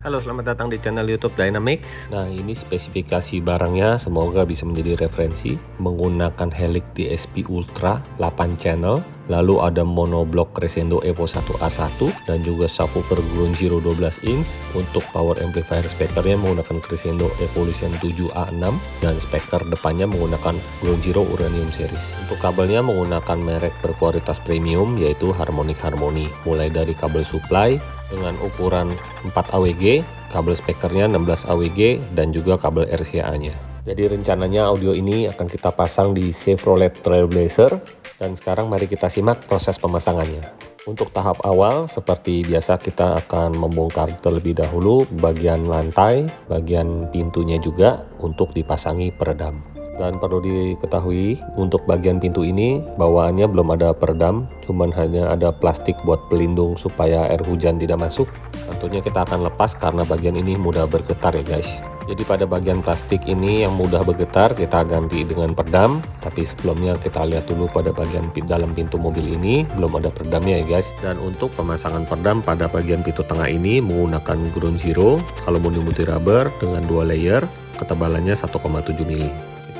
Halo, selamat datang di channel YouTube Dynamix. Nah, ini spesifikasi barangnya, semoga bisa menjadi referensi. Menggunakan Helix DSP Ultra 8 channel, lalu ada monoblock Crescendo Evo 1A1 dan juga subwoofer Ground Zero 12 inch. Untuk power amplifier speakernya menggunakan Crescendo Evolution 7A6 dan speaker depannya menggunakan Ground Zero Uranium series. Untuk kabelnya menggunakan merek berkualitas premium yaitu Harmonic Harmony. Mulai dari kabel supply dengan ukuran 4 AWG, kabel speakernya 16 AWG, dan juga kabel RCA-nya. Jadi rencananya audio ini akan kita pasang di Chevrolet Trailblazer, dan sekarang mari kita simak proses pemasangannya. Untuk tahap awal, seperti biasa kita akan membongkar terlebih dahulu bagian lantai, bagian pintunya juga untuk dipasangi peredam. Dan perlu diketahui untuk bagian pintu ini bawaannya belum ada peredam, cuman hanya ada plastik buat pelindung supaya air hujan tidak masuk. Tentunya kita akan lepas karena bagian ini mudah bergetar ya guys. Jadi pada bagian plastik ini yang mudah bergetar kita ganti dengan peredam. Tapi sebelumnya kita lihat dulu pada bagian dalam pintu mobil ini belum ada peredamnya ya guys. Dan untuk pemasangan peredam pada bagian pintu tengah ini menggunakan Ground Zero aluminium multirubber dengan 2 layer, ketebalannya 1,7 mm.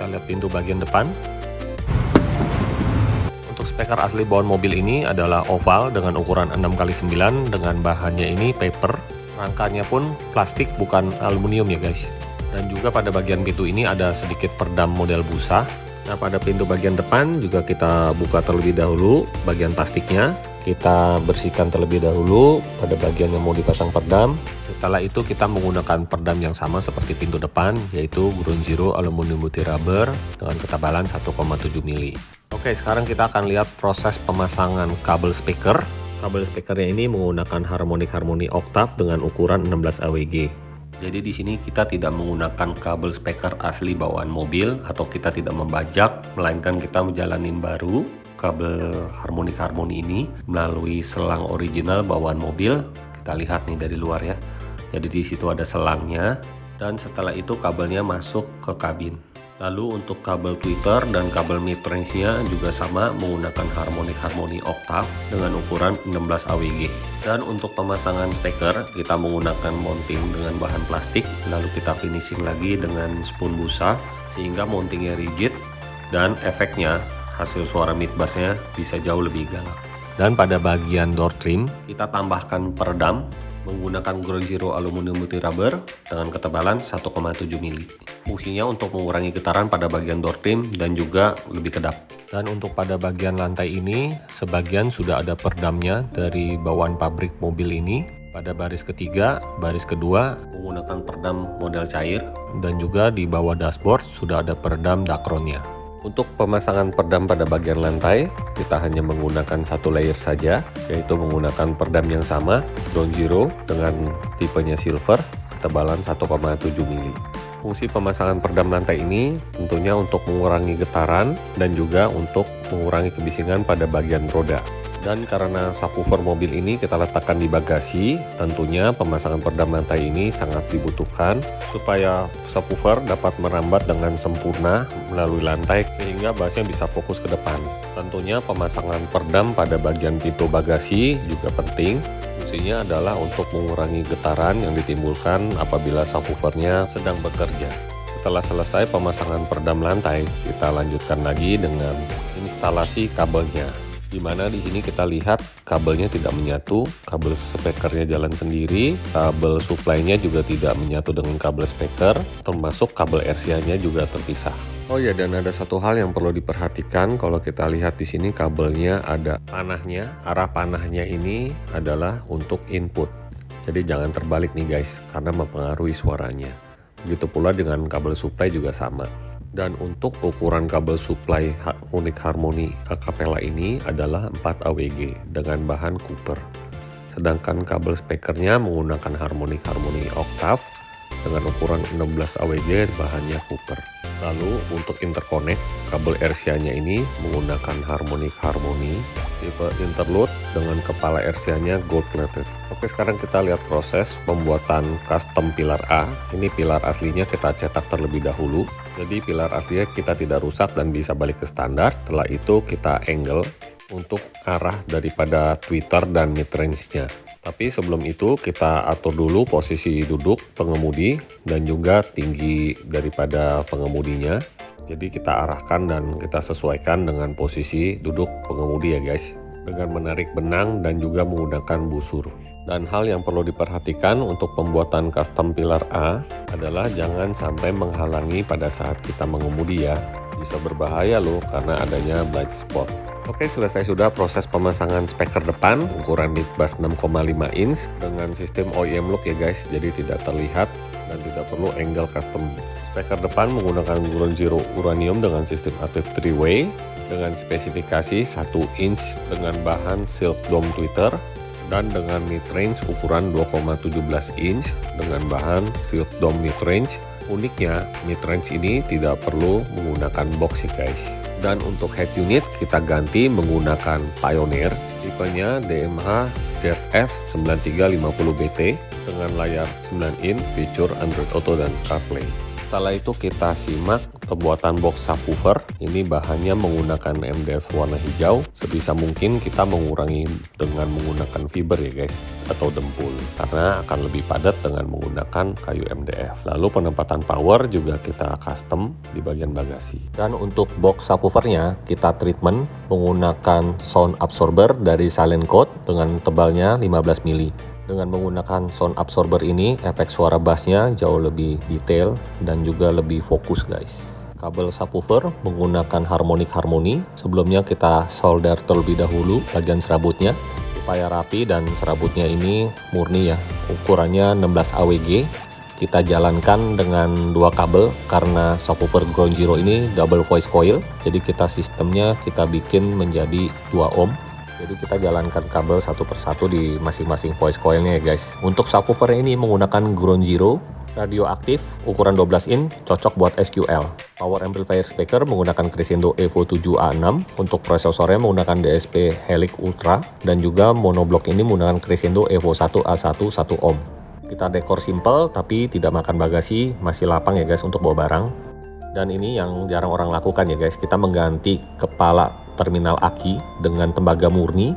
Kita lihat pintu bagian depan. Untuk speaker asli bawaan mobil ini adalah oval dengan ukuran 6x9 dengan bahannya ini paper. Rangkanya pun plastik bukan aluminium ya guys. Dan juga pada bagian pintu ini ada sedikit peredam model busa. Nah, pada pintu bagian depan juga kita buka terlebih dahulu bagian plastiknya. Kita bersihkan terlebih dahulu pada bagian yang mau dipasang peredam. Setelah itu kita menggunakan peredam yang sama seperti pintu depan, yaitu Ground Zero aluminium multirubber dengan ketebalan 1,7 mm. Oke, sekarang kita akan lihat proses pemasangan kabel speaker. Kabel speakernya ini menggunakan Harmonic Harmony Octave dengan ukuran 16 AWG. Jadi di sini kita tidak menggunakan kabel speaker asli bawaan mobil atau kita tidak membajak, melainkan kita menjalanin baru kabel Harmonic Harmony ini melalui selang original bawaan mobil. Kita lihat nih dari luar ya. Jadi di situ ada selangnya dan setelah itu kabelnya masuk ke kabin. Lalu untuk kabel tweeter dan kabel mid range-nya juga sama menggunakan Harmonic Harmony Octave dengan ukuran 16 AWG. Dan untuk pemasangan speaker kita menggunakan mounting dengan bahan plastik, lalu kita finishing lagi dengan spoon busa sehingga mountingnya rigid dan efeknya hasil suara mid bassnya bisa jauh lebih galak. Dan pada bagian door trim kita tambahkan peredam menggunakan Ground Zero aluminium multirubber dengan ketebalan 1,7 mm. Fungsinya untuk mengurangi getaran pada bagian door trim dan juga lebih kedap. Dan untuk pada bagian lantai ini sebagian sudah ada peredamnya dari bawaan pabrik mobil ini. Pada baris ketiga, baris kedua menggunakan peredam model cair dan juga di bawah dashboard sudah ada peredam dakronnya. Untuk pemasangan peredam pada bagian lantai, kita hanya menggunakan satu layer saja, yaitu menggunakan peredam yang sama, Ground Zero dengan tipenya silver, ketebalan 1,7 mm. Fungsi pemasangan peredam lantai ini tentunya untuk mengurangi getaran dan juga untuk mengurangi kebisingan pada bagian roda. Dan karena subwoofer mobil ini kita letakkan di bagasi, tentunya pemasangan peredam lantai ini sangat dibutuhkan supaya subwoofer dapat merambat dengan sempurna melalui lantai sehingga bassnya bisa fokus ke depan. Tentunya pemasangan peredam pada bagian pintu bagasi juga penting. Fungsinya adalah untuk mengurangi getaran yang ditimbulkan apabila subwoofernya sedang bekerja. Setelah selesai pemasangan peredam lantai, kita lanjutkan lagi dengan instalasi kabelnya. Di mana di sini kita lihat kabelnya tidak menyatu, kabel speakernya jalan sendiri, kabel supply-nya juga tidak menyatu dengan kabel speaker, termasuk kabel RCA-nya juga terpisah. Oh ya, dan ada satu hal yang perlu diperhatikan kalau kita lihat di sini kabelnya ada panahnya. Arah panahnya ini adalah untuk input. Jadi jangan terbalik nih guys, karena mempengaruhi suaranya. Begitu pula dengan kabel supply juga sama. Dan untuk ukuran kabel supply Harmonic Harmony Acapella ini adalah 4 AWG dengan bahan Cooper. Sedangkan kabel speakernya menggunakan Harmonic Harmony Octave dengan ukuran 16 AWG bahannya Cooper. Lalu untuk interconnect, kabel RCA-nya ini menggunakan Harmonic Harmony tipe interlude dengan kepala RCA-nya gold plated. Oke, sekarang kita lihat proses pembuatan custom pilar A. Ini pilar aslinya kita cetak terlebih dahulu. Jadi pilar aslinya kita tidak rusak dan bisa balik ke standar. Setelah itu kita angle untuk arah daripada tweeter dan mid-range-nya. Tapi sebelum itu kita atur dulu posisi duduk pengemudi dan juga tinggi daripada pengemudinya. Jadi kita arahkan dan kita sesuaikan dengan posisi duduk pengemudi ya guys, dengan menarik benang dan juga menggunakan busur. Dan hal yang perlu diperhatikan untuk pembuatan custom pilar A adalah jangan sampai menghalangi pada saat kita mengemudi ya. Bisa berbahaya loh karena adanya blind spot. Oke, selesai sudah proses pemasangan speaker depan ukuran lead bass 6,5 inch dengan sistem OEM look ya guys, jadi tidak terlihat dan tidak perlu angle custom. Speaker depan menggunakan Ground Zero uranium dengan sistem aktif 3-way dengan spesifikasi 1 inch dengan bahan silk dome tweeter dan dengan mid-range ukuran 2,17 inch dengan bahan silk dome mid-range. Uniknya, mid-range ini tidak perlu menggunakan box ya guys. Dan untuk head unit kita ganti menggunakan Pioneer, tipenya DMH ZF9350BT dengan layar 9 in, fitur Android Auto dan CarPlay. Setelah itu kita simak pembuatan box subwoofer. Ini bahannya menggunakan MDF warna hijau. Sebisa mungkin kita mengurangi dengan menggunakan fiber ya guys, atau dempul, karena akan lebih padat dengan menggunakan kayu MDF. Lalu penempatan power juga kita custom di bagian bagasi. Dan untuk box subwoofernya kita treatment menggunakan sound absorber dari Silent Code dengan tebalnya 15 mili. Dengan menggunakan sound absorber ini, efek suara bassnya jauh lebih detail dan juga lebih fokus guys. Kabel subwoofer menggunakan harmonic harmony. Sebelumnya kita solder terlebih dahulu bagian serabutnya supaya rapi, dan serabutnya ini murni ya, ukurannya 16 AWG. Kita jalankan dengan dua kabel karena subwoofer Ground Zero ini double voice coil, jadi kita sistemnya kita bikin menjadi 2 ohm. Jadi kita jalankan kabel satu persatu di masing-masing voice coilnya ya guys. Untuk subwoofer ini menggunakan Ground Zero, radio aktif ukuran 12 in, cocok buat SQL. Power amplifier speaker menggunakan Crescendo Evo 7A6. Untuk prosesornya menggunakan DSP Helix Ultra, dan juga monoblock ini menggunakan Crescendo Evo 1A1 1 ohm. Kita dekor simple tapi tidak makan bagasi, masih lapang ya guys untuk bawa barang. Dan ini yang jarang orang lakukan ya guys, kita mengganti kepala terminal aki dengan tembaga murni,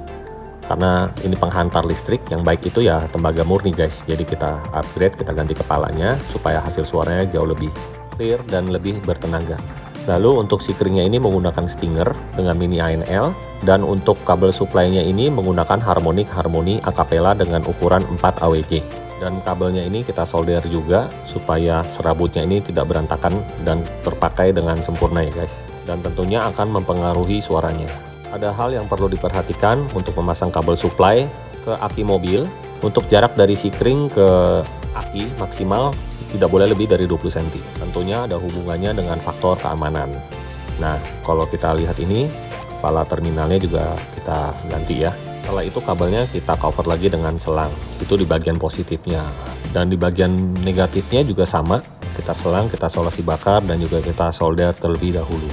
karena ini penghantar listrik yang baik itu ya tembaga murni guys. Jadi kita upgrade, kita ganti kepalanya supaya hasil suaranya jauh lebih clear dan lebih bertenaga. Lalu untuk sikringnya ini menggunakan Stinger dengan mini ANL, dan untuk kabel supply-nya ini menggunakan harmonic harmony acapella dengan ukuran 4 AWG. Dan kabelnya ini kita solder juga supaya serabutnya ini tidak berantakan dan terpakai dengan sempurna ya guys. Dan tentunya akan mempengaruhi suaranya. Ada hal yang perlu diperhatikan untuk memasang kabel supply ke aki mobil. Untuk jarak dari sikring ke aki maksimal tidak boleh lebih dari 20 cm. Tentunya ada hubungannya dengan faktor keamanan. Nah, kalau kita lihat ini, kepala terminalnya juga kita ganti ya. Setelah itu kabelnya kita cover lagi dengan selang. Itu di bagian positifnya. Dan di bagian negatifnya juga sama. Kita selang, kita solasi bakar, dan juga kita solder terlebih dahulu.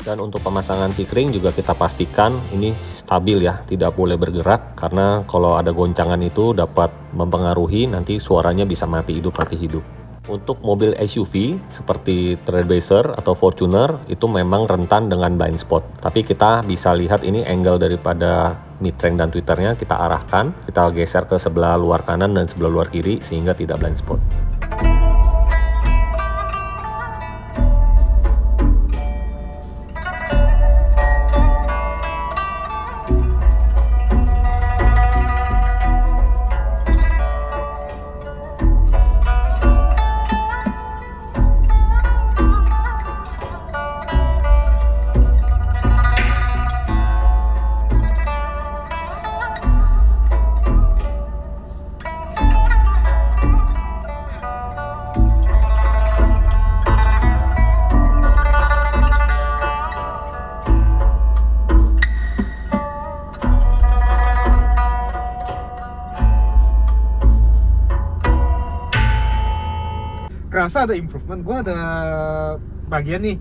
Dan untuk pemasangan sikring juga kita pastikan ini stabil ya, tidak boleh bergerak, karena kalau ada goncangan itu dapat mempengaruhi, nanti suaranya bisa mati hidup. Untuk mobil SUV seperti Trailblazer atau Fortuner itu memang rentan dengan blind spot, tapi kita bisa lihat ini angle daripada mid-range dan tweeternya kita arahkan, kita geser ke sebelah luar kanan dan sebelah luar kiri sehingga tidak blind spot. Kerasa ada improvement. Gue ada bagian nih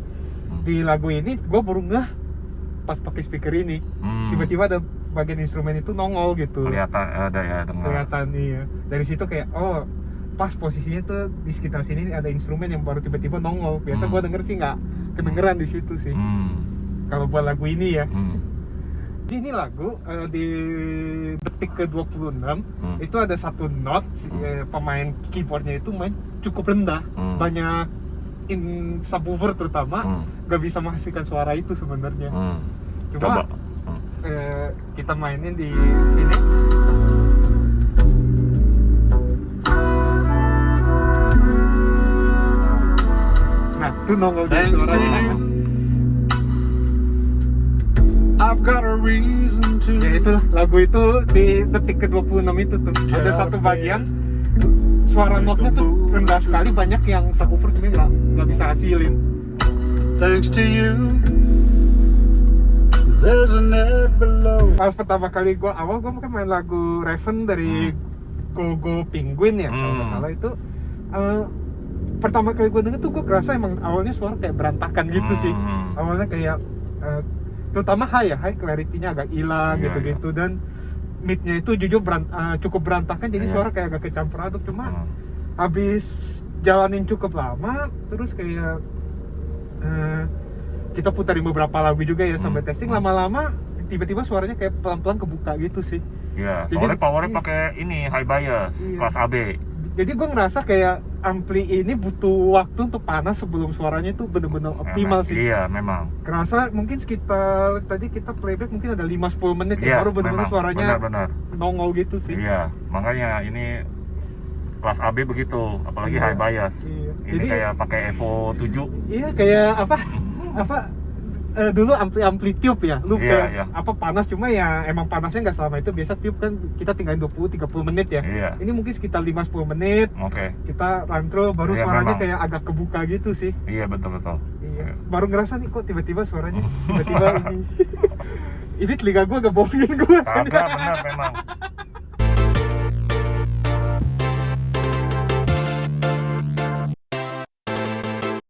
di lagu ini, gue baru ngeh pas pakai speaker ini. Tiba-tiba ada bagian instrumen itu nongol gitu. Kelihatan ada ya, Kelihatan nih. Dari situ kayak oh pas posisinya tuh di sekitar sini ada instrumen yang baru tiba-tiba nongol. Biasa gue denger sih nggak kedengeran di situ sih. Kalau buat lagu ini ya. Di ini lagu di detik ke-26 itu ada satu note pemain keyboardnya itu main cukup rendah, banyak subwoofer terutama gak bisa menghasilkan suara itu sebenarnya. Cuma kita mainin di sini. Nah, itu nongol dari suaranya. I've got a reason to. Ya itu lagu itu di detik ke-26 itu tuh ada satu bagian suara notnya tuh rendah sekali, banyak yang subwoofer cuma nggak bisa hasilin. Thanks to you, there's a net below. Pas pertama kali gue kan main lagu Raven dari Go Go Penguin ya kalau nggak salah itu. Pertama kali gue denger tuh gue kerasa emang awalnya suara kayak berantakan gitu sih. Awalnya kayak terutama high clarity-nya agak hilang gitu-gitu dan mid-nya itu jujur cukup berantakan, jadi suara kayak agak kecampur aduk. Cuma habis jalanin cukup lama terus kayak kita putarin beberapa lagu juga ya sampai testing, lama-lama tiba-tiba suaranya kayak pelan-pelan kebuka gitu sih. Iya, soalnya powernya pakai ini high bias kelas AB. Jadi gue ngerasa kayak ampli ini butuh waktu untuk panas sebelum suaranya itu benar-benar optimal sih. Iya, memang. Kerasa mungkin sekitar tadi kita playback mungkin ada 5-10 menit ya baru benar-benar suaranya benar. nongol gitu sih. Iya, makanya ini kelas AB begitu, apalagi high bias. Iya. Ini Jadi kayak pakai Evo 7. iya kayak apa dulu ampli tube ya, lu kayak apa panas, cuma ya emang panasnya nggak selama itu, biasa tube kan kita tinggalin 20-30 menit ya. Iya. Ini mungkin sekitar 5-10 menit. Oke. Kita run through baru suaranya memang. kayak agak kebuka gitu sih. Iya, betul. Iya. Baru ngerasa nih kok tiba-tiba suaranya tiba-tiba ini telinga gue agak bohongin gue. Kagak, benar memang.